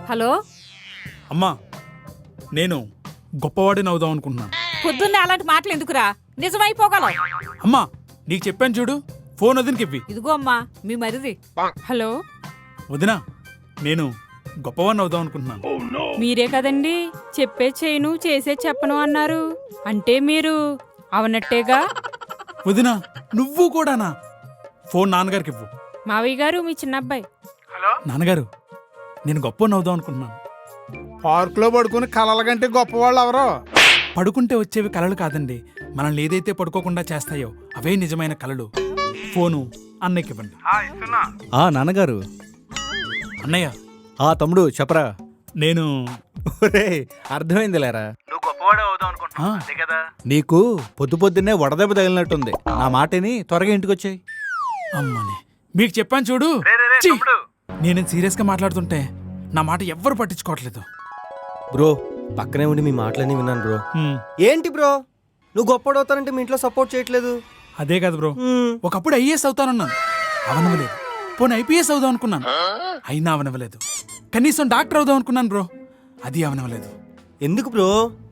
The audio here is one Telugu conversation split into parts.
హలో అమ్మా, నేను గొప్పవాడిని అవుదాం అనుకుంటున్నాను. పొద్దున్నే అలాంటి మాటలు ఎందుకురా? నిజమైపోగలవు. అమ్మా, నీకు చెప్పాను చూడు, ఫోన్ వదినకి ఇవ్వి. ఇదిగో అమ్మా మీ మరిది. హలో వదినా, నేను గొప్పవాడిని అవుదాం అనుకుంటున్నాను. మీరే కదండి చెప్పే చేయను చేసే చెప్పను అన్నారు. అంటే మీరు అవనట్టేగా. వదినా, నువ్వు కూడానా? ఫోన్ నాన్నగారికి ఇవ్వు. మావయ్య గారు మీ చిన్నబ్బాయి. నాన్నగారు, నేను గొప్పవాడిని అవుదాం అనుకుంటున్నాను. పార్కులో పడుకుని కలల కంటే గొప్పవాళ్ళు ఎవరో. పడుకుంటే వచ్చేవి కలలు కాదండి, మనల్ని ఏదైతే పడుకోకుండా చేస్తాయో అవే నిజమైన కలలు. ఫోను అన్నయ్యకి ఇవ్వండి. నాన్నగారు. అన్నయ్య, తమ్ముడు చెప్పరా. నేను అర్థమైందిలేరా. నువ్వు గొప్పవాడు అవుదాం అనుకుంటున్నావు అంతే కదా. నీకు పొద్దున్నే వడదెబ్బ తగిలినట్టుంది. నా మాటని త్వరగా ఇంటికొచ్చాయి. అమ్మని మీకు చెప్పాను చూడు. ఛీ! నేను సీరియస్ గా మాట్లాడుతుంటే నా మాట ఎవ్వరు పట్టించుకోవట్లేదు. బ్రో పక్కనే ఉండి మీ మాటలన్నీ విన్నాను బ్రో. ఏంటి బ్రో నువ్వు గొప్పడవుతానంటే మీ ఇంట్లో సపోర్ట్ చేయట్లేదు? అదే కాదు బ్రో, ఒకప్పుడు ఐఏఎస్ అవుతానన్నాను, అవనవలేదు. పోనీ ఐపీఎస్ అవుదాం అనుకున్నాను, అయినా అవనవలేదు. కనీసం డాక్టర్ అవుదాం అనుకున్నాను బ్రో, అది అవనవలేదు. ఎందుకు బ్రో?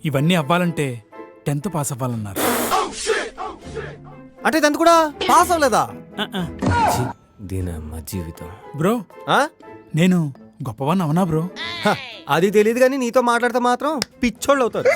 ఇవన్నీ అవ్వాలంటే 10th పాస్ అవ్వాలన్నారు. అంటే 10th కూడా పాస్ అవ్వలేదా? దీనమ్మ జీవితం. బ్రో, నేను గొప్పవాడిని అవునా బ్రో? అది తెలియదు కానీ నీతో మాట్లాడితే మాత్రం పిచ్చోళ్ళు అవుతారు.